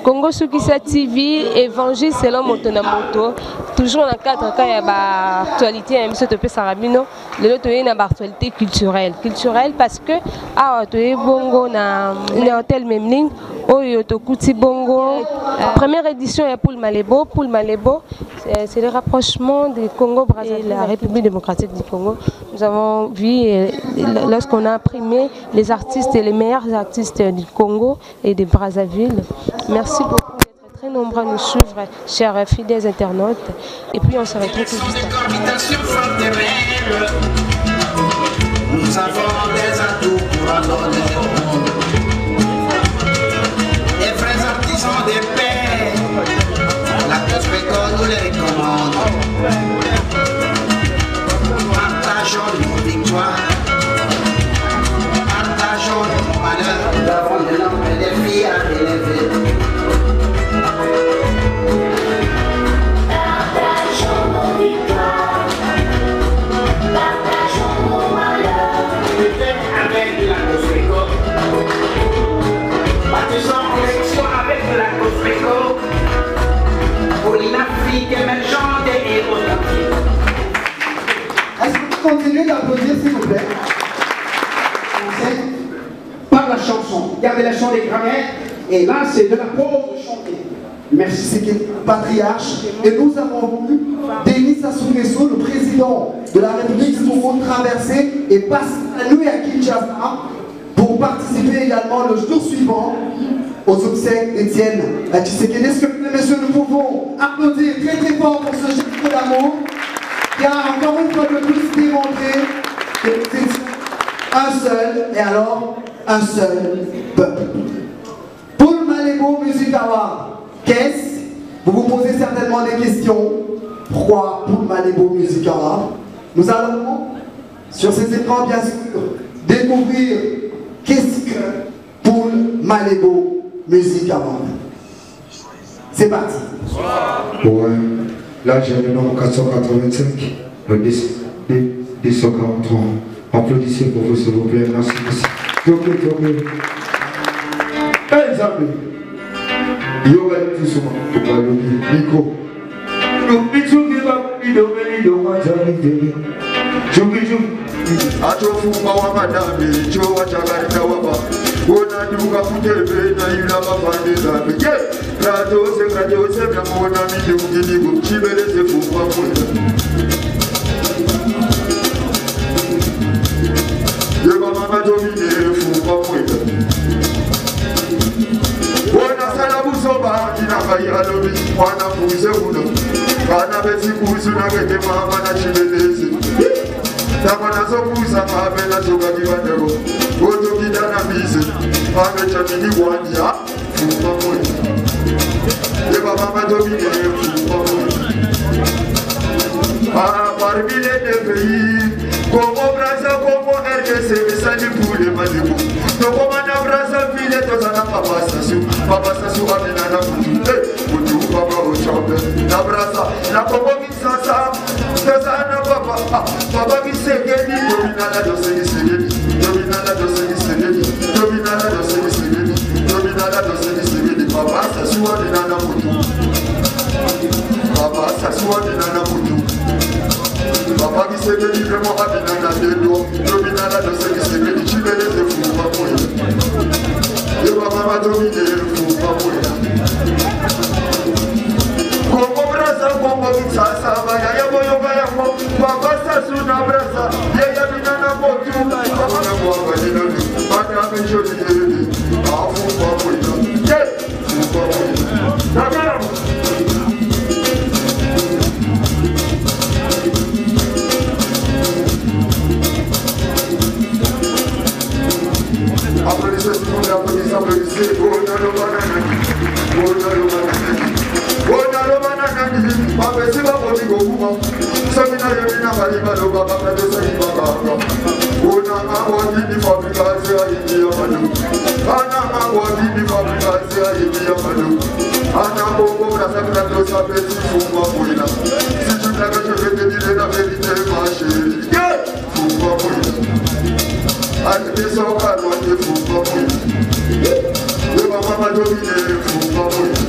Congo Sukisa TV, Évangile selon Motonamoto, toujours dans le cadre de l'actualité, le lot est une actualité culturelle. Culturelle parce que bongo na hôtel Memling, Oyotokuti Bongo, première édition est Poul Malebo. Poul Malebo, c'est le rapprochement du Congo-Brazzaville et la République démocratique du Congo. Nous avons vu, lorsqu'on a primé les artistes et les meilleurs artistes du Congo et de Brazzaville. Merci beaucoup d'être très nombreux à nous suivre, chers fidèles internautes. Et puis on se retrouve juste après. Nous avons des atouts pour abandonner au monde. Les vrais artisans des paix, la Cospeco nous les recommande. Partageons nos victoires, partageons nos malheurs. Nous avons de nombreux défis à relever. Partageons nos victoires, partageons nos malheurs. Avec la Cospeco, bâtissons connexion avec la Cospeco pour une Afrique émergente et authentique. Est-ce que vous continuez d'applaudir s'il vous plaît? Par la chanson. Regardez la chanson des grammaires. Et là, c'est de la prose chantée. Merci, c'est patriarche. Et nous avons vu Denis Sassou Nguesso, le président de la République du Congo, traverser et passer la nuit à Kinshasa pour participer également le jour suivant aux obsèques d'Étienne Tshisekedi. Est-ce que, messieurs, nous pouvons applaudir très très fort pour ce geste d'amour qui a encore une fois de plus démontré que nous étions un seul, et alors un seul peuple. Poul Malebo Music Award, qu'est-ce? Vous vous posez certainement des questions. Pourquoi Poul Malebo Music Award? Nous allons, sur ces écrans bien sûr, découvrir qu'est-ce que Poul Malebo Music Award. C'est parti. Ouais, là j'ai le nom 485, le 243. Applaudissez pour vous s'il vous plaît, merci. Exemple. Yo va tout souvent. Nico. Atofuma wamadambi chowa chagarika wapa wona duka kutebe na ila mapande zambi gratose myamona midi muginigo chibeleze fumwa mwela yeba mama domine fumwa mwela wona sala busoba dinakai alobi wana kuze uno kana besi kuzuna gete mama na chibeleze Takwana sokuza mabela choka kibandego Goto kidana mise Mame chamini wanya Fuma mwe Yeba mama domine Fuma mwe Parmi les pays Como Braza, como RDC Misali pule malibu Nokomana Braza file Tozana papa sasu amina na kutu Kutu papa ochambe Na Braza, na Congo Kinshasa Tozana papa Papa Kisegeni Dominala dosegi segeni Dominala dosegi segeni Dominala dosegi segeni Dominala dosegi segeni Papa sasu amina na kutu Papa sasu amina na kutu Papa Kisegeni vraiment amina na dedo Dominala dosegi segeni Chibeleze fuma mwe Yeba mama domine fuma mwe Congo Braza, Congo Kinshasa, Baya Boyo Baya Mo, Papa Sasu na Braza, Yaya Binana Motu, Papa na Mwamba Dinani, Mata Menjoli Yedi, Afu Mwamwina, Ye, Mwamwina, Nagara. Applaudissez tout le monde, applaudissez, applaudissez, Bonalo Banana, Bonalo Banana. Bonalo Banana, Mapesi Baboni Gokuma, Samina Yemina Halima Loba, Papa Sahibaka, Bonama Wadi Fabricazia India Manu, Anama Wadi Fabricazia India Manu, Anama Boga Sacrato Sapesi Fuma Puina, si tu n'avais jamais dit la vérité, ma chérie, Fuma Puina, Anne Soka, Fuma Puina, le Mama Domine, Fuma Puina.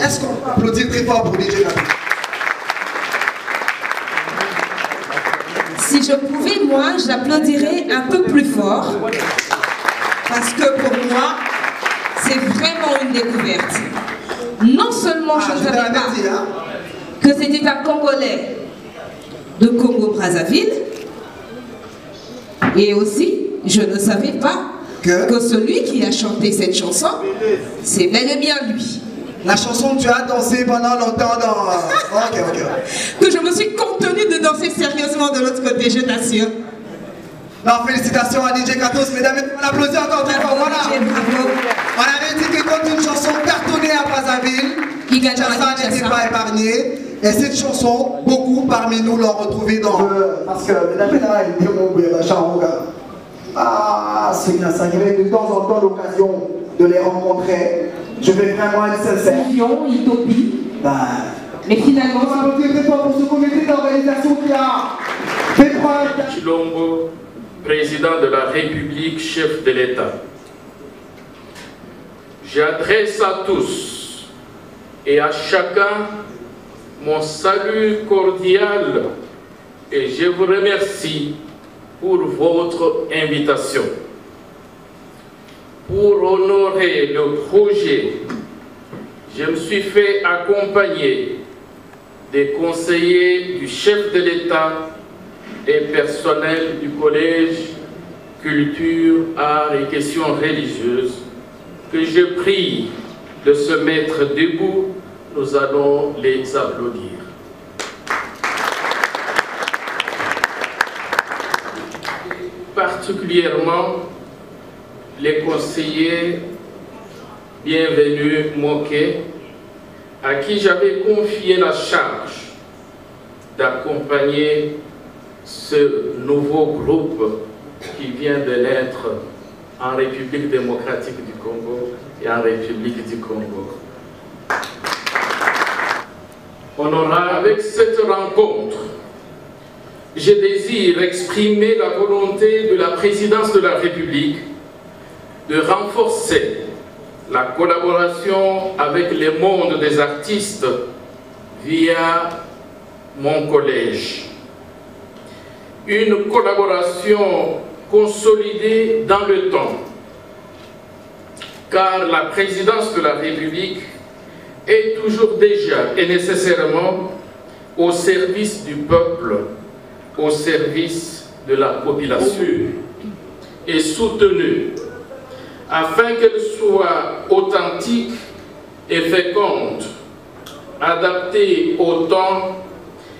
Est-ce qu'on peut applaudir très fort pour DJ Katos? Si je pouvais, moi, j'applaudirais un peu plus fort. Parce que pour moi, c'est vraiment une découverte. Non seulement je ne savais pas que c'était un Congolais de Congo-Brazzaville, et aussi, je ne savais pas que celui qui a chanté cette chanson, c'est bel et bien lui. La chanson que tu as dansé pendant longtemps dans... Ok. Que je me suis contenue de danser sérieusement de l'autre côté, je t'assure. Non, félicitations à DJ Katos, mesdames et messieurs, on applaudit encore très fort, voilà. On avait dit que quand une chanson cartonnée à Brazzaville, Kinshasa n'était pas épargné. Et cette chanson, beaucoup parmi nous l'ont retrouvée dans... Parce que, mesdames et messieurs, c'est bien, ça y de temps en temps l'occasion de les rencontrer. Je vais vraiment être sincère. Utopie. Mais finalement, on va applaudir très fort pour ce comité d'organisation qui a fait preuve. Chilombo, président de la République, chef de l'État. J'adresse à tous et à chacun mon salut cordial et je vous remercie pour votre invitation. Pour honorer le projet, je me suis fait accompagner des conseillers du chef de l'État et personnel du Collège Culture, Arts et Questions religieuses que je prie de se mettre debout. Nous allons les applaudir. Particulièrement les conseillers bienvenus Moké, à qui j'avais confié la charge d'accompagner ce nouveau groupe qui vient de naître en République démocratique du Congo et en République du Congo. Honorable, avec cette rencontre, je désire exprimer la volonté de la présidence de la République de renforcer la collaboration avec le monde des artistes via mon collège. Une collaboration consolidée dans le temps, car la présidence de la République est toujours déjà et nécessairement au service du peuple, au service de la population, et soutenue afin qu'elle soit authentique et féconde, adaptée au temps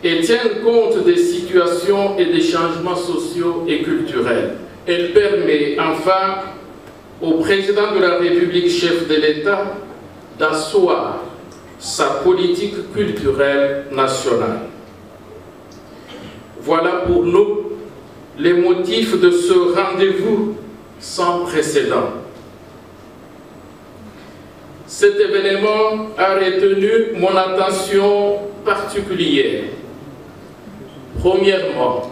et tienne compte des situations et des changements sociaux et culturels. Elle permet enfin au président de la République, chef de l'État, d'asseoir sa politique culturelle nationale. Voilà pour nous les motifs de ce rendez-vous sans précédent. Cet événement a retenu mon attention particulière. Premièrement,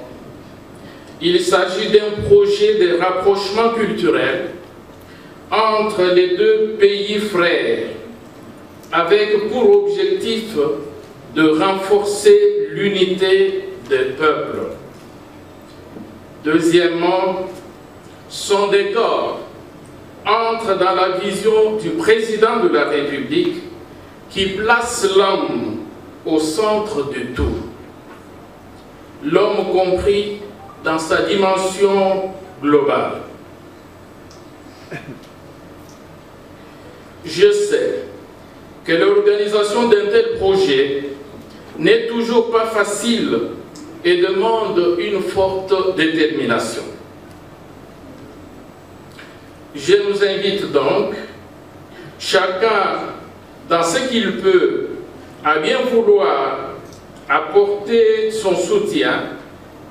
il s'agit d'un projet de rapprochement culturel entre les deux pays frères, avec pour objectif de renforcer l'unité des peuples. Deuxièmement, son décor entre dans la vision du président de la République qui place l'homme au centre de tout. L'homme compris dans sa dimension globale. Je sais que l'organisation d'un tel projet n'est toujours pas facile et demande une forte détermination. Je nous invite donc, chacun dans ce qu'il peut, à bien vouloir apporter son soutien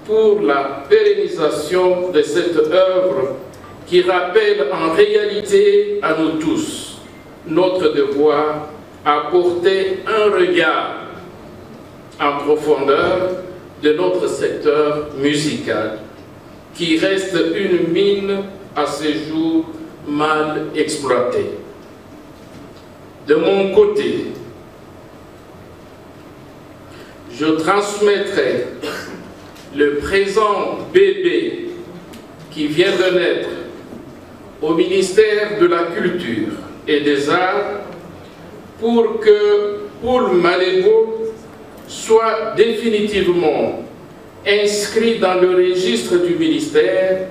pour la pérennisation de cette œuvre qui rappelle en réalité à nous tous notre devoir à porter un regard en profondeur de notre secteur musical, qui reste une mine à ce jour mal exploitée. De mon côté, je transmettrai le présent bébé qui vient de naître au ministère de la Culture et des Arts pour que Paul Malébo soit définitivement inscrit dans le registre du ministère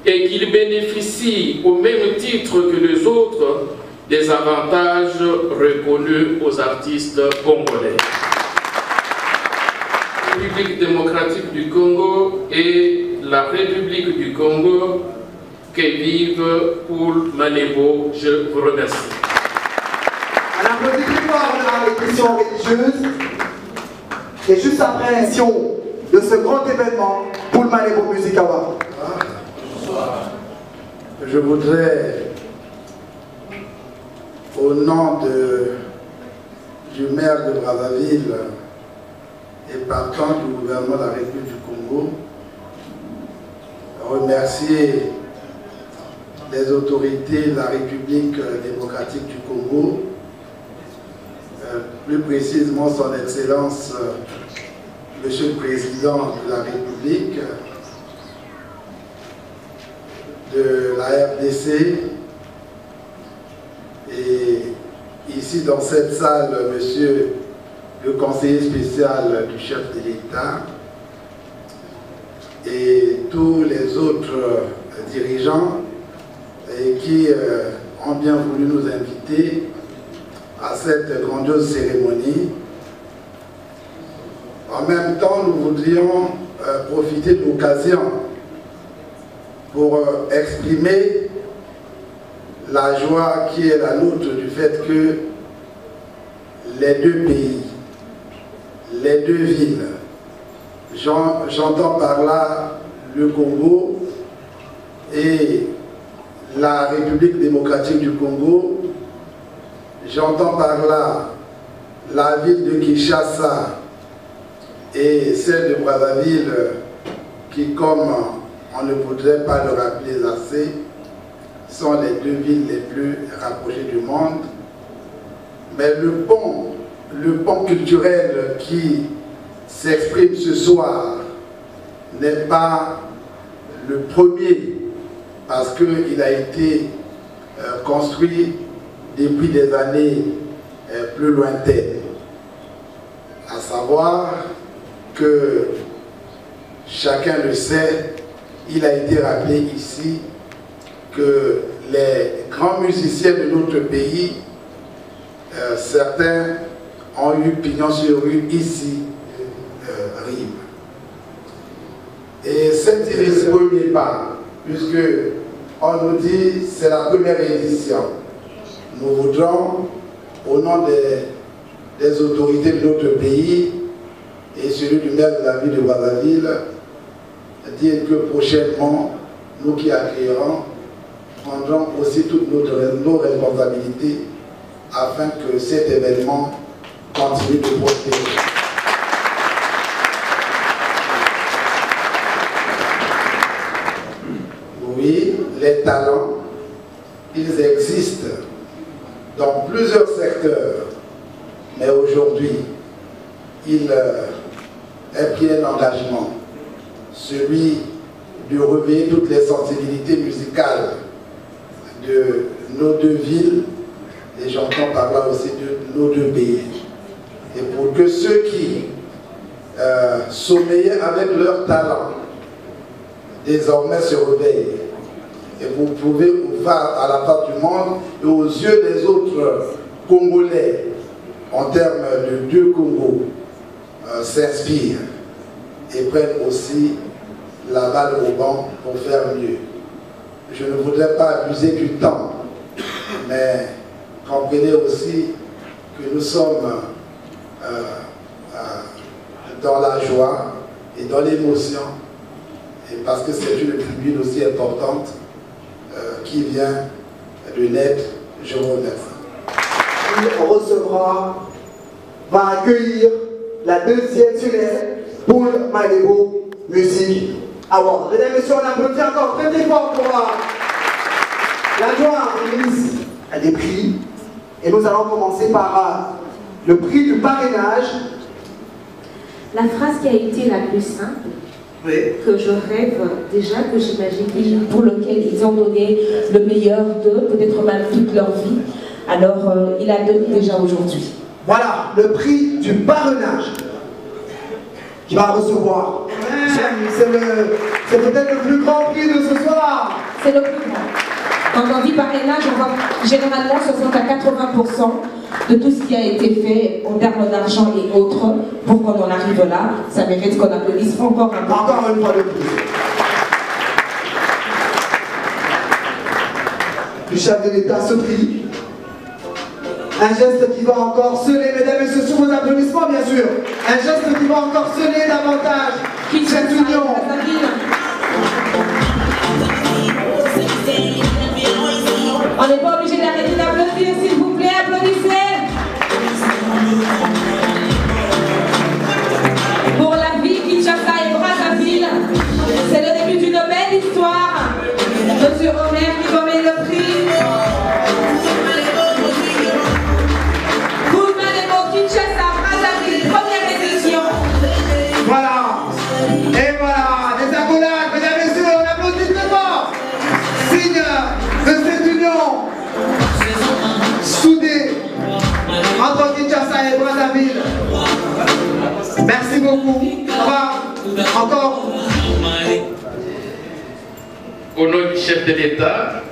et qu'il bénéficie au même titre que les autres des avantages reconnus aux artistes congolais. La République démocratique du Congo et la République du Congo, que vive Paul Malébo. Je vous remercie. On applaudit plus fort la question religieuse. Et juste après l'émission de ce grand événement, Paul Malébo Music Award. Bonsoir. Je voudrais, au nom du maire de Brazzaville et partant du gouvernement de la République du Congo, remercier les autorités de la République démocratique du Congo, plus précisément son Excellence, Monsieur le Président de la République, de la RDC, et ici dans cette salle, Monsieur le conseiller spécial du chef de l'État, et tous les autres dirigeants qui ont bien voulu nous inviter à cette grandiose cérémonie. En même temps, nous voudrions profiter de l'occasion pour exprimer la joie qui est la nôtre du fait que les deux pays, les deux villes, j'entends par là le Congo et la République démocratique du Congo, j'entends par là la ville de Kinshasa et celle de Brazzaville qui, comme on ne voudrait pas le rappeler assez, sont les deux villes les plus rapprochées du monde. Mais le pont culturel qui s'exprime ce soir n'est pas le premier parce qu'il a été construit depuis des années plus lointaines. À savoir que chacun le sait, il a été rappelé ici que les grands musiciens de notre pays, certains ont eu pignon sur rue ici, Rime. Et c'est le premier pas, puisque on nous dit c'est la première édition. Nous voudrons, au nom des autorités de notre pays et celui du maire de la ville de Brazzaville, dire que prochainement, nous qui accueillerons, prendrons aussi toutes nos responsabilités afin que cet événement continue de prospérer. Oui, les talents, ils existent dans plusieurs secteurs, mais aujourd'hui, il est pris un engagement, celui de réveiller toutes les sensibilités musicales de nos deux villes, et j'entends par là aussi de nos deux pays. Et pour que ceux qui sommeillaient avec leur talent désormais se réveille. Et vous pouvez ouvrir à la part du monde et aux yeux des autres Congolais, en termes de deux Congo, s'inspirent et prennent aussi la balle au banc pour faire mieux. Je ne voudrais pas abuser du temps, mais comprenez aussi que nous sommes dans la joie et dans l'émotion, et parce que c'est une tribune aussi importante qui vient de naître. Je vous remercie. On recevra, va accueillir la deuxième soirée Poul Malebo Music Award. Mesdames et messieurs, on applaudit encore très très fort pour la joie remise à des prix. Et nous allons commencer par le prix du parrainage. La phrase qui a été la plus simple, oui, que je rêve déjà, que j'imagine, pour lequel ils ont donné le meilleur d'eux, peut-être même toute leur vie. Alors, il a donné déjà aujourd'hui. Voilà, le prix du parrainage qui va recevoir. C'est peut-être le plus grand prix de ce soir. C'est le plus grand. Quand on dit parrainage, on voit généralement 60 à 80% de tout ce qui a été fait en termes d'argent et autres pour qu'on en arrive là. Ça mérite qu'on applaudisse encore un peu. Encore une fois de plus. Le chef de l'État se prie. Un geste qui va encore sceller, mesdames et messieurs, sous vos applaudissements bien sûr. Un geste qui va encore sceller davantage cette union. On n'est pas obligé d'arrêter d'applaudir, s'il vous plaît, applaudissez. Pour la vie, Kinshasa et Brazzaville, c'est le début d'une belle histoire. Monsieur Omer qui remet le prix. Poul Malebo, Kinshasa, Brazzaville, première édition. Voilà. Et voilà, des accolades, mesdames et messieurs, on applaudit très fort. Signe de cette union soudée entre Kinshasa et Brazzaville. Merci beaucoup. Au revoir. Encore. Au nom du chef de l'État,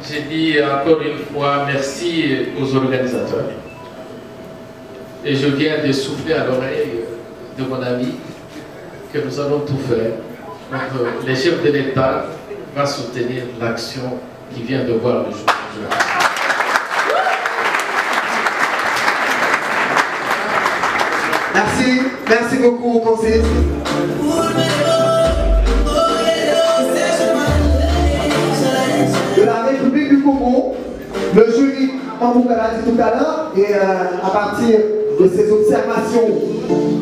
j'ai dit encore une fois merci aux organisateurs. Et je viens de souffler à l'oreille de mon ami que nous allons tout faire. Donc, le chef de l'État va soutenir l'action qui vient de voir le jour. Merci, merci beaucoup au conseil. De la République du Congo, le jury Mamboukala dit tout à l'heure, et à partir de ses observations,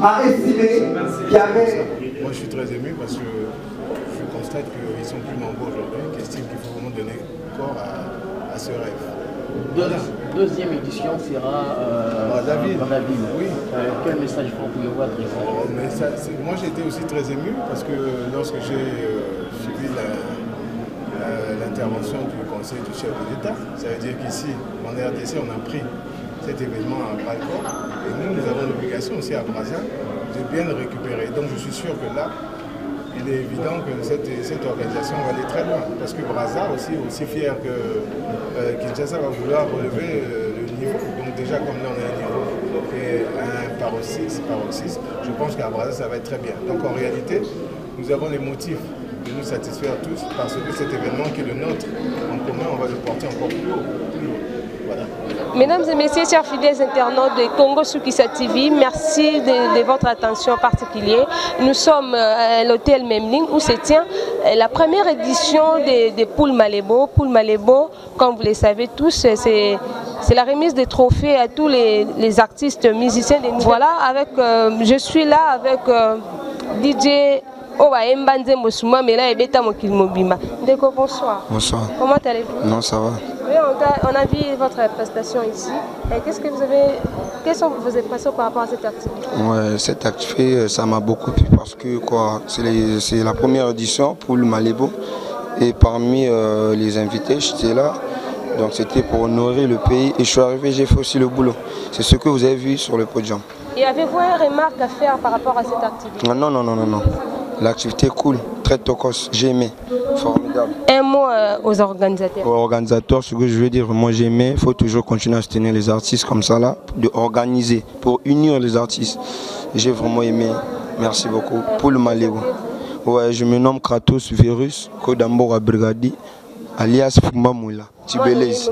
a estimé qu'il y avait... Moi je suis très ému parce que je constate qu'ils sont plus nombreux aujourd'hui, qui estiment qu'il faut vraiment donner corps à ce rêve. Voilà. Deuxième édition sera Brazzaville. Oui. Quel message vous pouvez voir moi j'ai été aussi très ému parce que lorsque j'ai suivi l'intervention du Conseil du chef de l'État, ça veut dire qu'ici, en RDC, on a pris cet événement à bras le corps et nous avons l'obligation aussi à Brazzaville de bien le récupérer. Donc je suis sûr que là, il est évident que cette organisation va aller très loin parce que Brazzaville aussi fier que Kinshasa va vouloir relever le niveau. Donc déjà comme là on a un niveau et un paroxysme, je pense qu'à Brazzaville ça va être très bien. Donc en réalité, nous avons les motifs de nous satisfaire tous parce que cet événement qui est le nôtre, en commun, on va le porter encore plus haut. Voilà. Mesdames et messieurs, chers fidèles internautes de Congo sur Kinshasa TV, merci de votre attention particulière. Nous sommes à l'hôtel Memling où se tient la première édition de Poul Malebo. Poul Malebo, comme vous le savez tous, c'est la remise des trophées à tous les artistes musiciens. Voilà, je suis là avec DJ Oba mais là, Ndeko, bonsoir. Bonsoir. Comment allez-vous? Non, ça va. Oui, on a vu votre prestation ici. Quelles sont vos impressions par rapport à cette activité? Ouais, cette activité, ça m'a beaucoup plu parce que c'est la première édition pour le Malebo. Et parmi les invités, j'étais là. Donc c'était pour honorer le pays. Et je suis arrivé, j'ai fait aussi le boulot. C'est ce que vous avez vu sur le podium. Et avez-vous une remarque à faire par rapport à cette activité? Non. L'activité est cool, très tokos, j'ai aimé, formidable. Un mot aux organisateurs. Aux organisateurs, ce que je veux dire, moi j'ai aimé, il faut toujours continuer à soutenir les artistes comme ça là, de organiser, pour unir les artistes. J'ai vraiment aimé, merci beaucoup. Pour le Malébo, ouais, je me nomme Kratos Virus, Kodambora Brigadi, alias Fumba Moula. Tibelezi.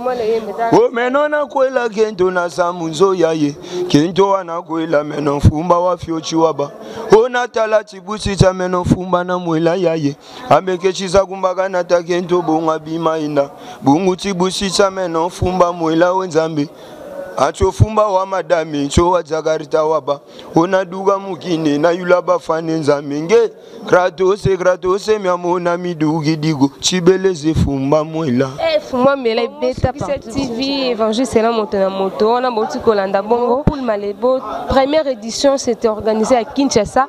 Oh meno na kwela kento na samunzo yaye. Kento ana kwela meno fumba wa fiochi waba. Oh natala tibusi cha meno fumba na mwela yaye. Ameke chiza kumbaga nata kento bonga bima ina. Bungu tibusi cha meno fumba mwela wenzambi. Acho fumba wa madami cho wa jagarita waba. Ona duga mukine na yulaba fanenza minge. Kratose miamona midugi digo. Tibelezi fumba mwela. Fumba mwela beta partout. TV Évangile c'est la moto na moto. On a beaucoup Kolanda Bongo. Pour le Malébo, première édition c'était organisé à Kinshasa.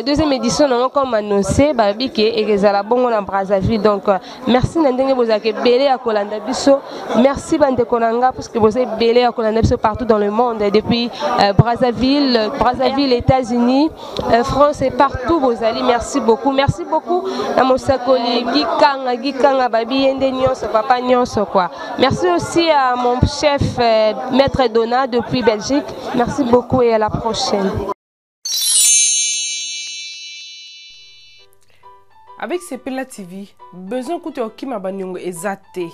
Deuxième édition on a comme annoncé Babike et Rezala Bongo na Brazzaville. Donc merci Nandenge Bozake belé à Kolanda Biso. Merci Bande Konanga parce que vous êtes belé à Kolanda Biso partout dans le monde, depuis Brazzaville, États-Unis, France et partout vous allez. Merci beaucoup à Mosakoli, Gikanga, Babi, Yende Nyonso, Papa Nyonso quoi. Merci aussi à mon chef Maître Donna depuis Belgique. Merci beaucoup et à la prochaine. Avec Sepela TV, besoin que tu aies Banyongo exacté.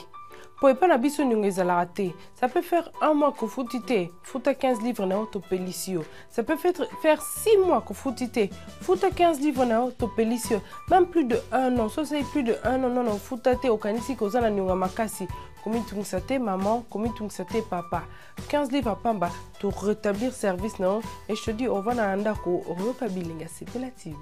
Pour pas na biso nyongo ezalate, ça peut faire un mois que foutite, fouta 15 livres na autopélicio. Ça peut faire 6 mois que foutite, fouta 15 livres na autopélicio. Même plus de 1 an, ça c'est plus de 1 an, non, foutate au kanisi kozana nyonga makasi. Komi tungsate maman, komi tungsate papa. 15 livres à pamba pour rétablir service non. Et je te dis, on va na andako, on va pas bilinga, c'est la TV.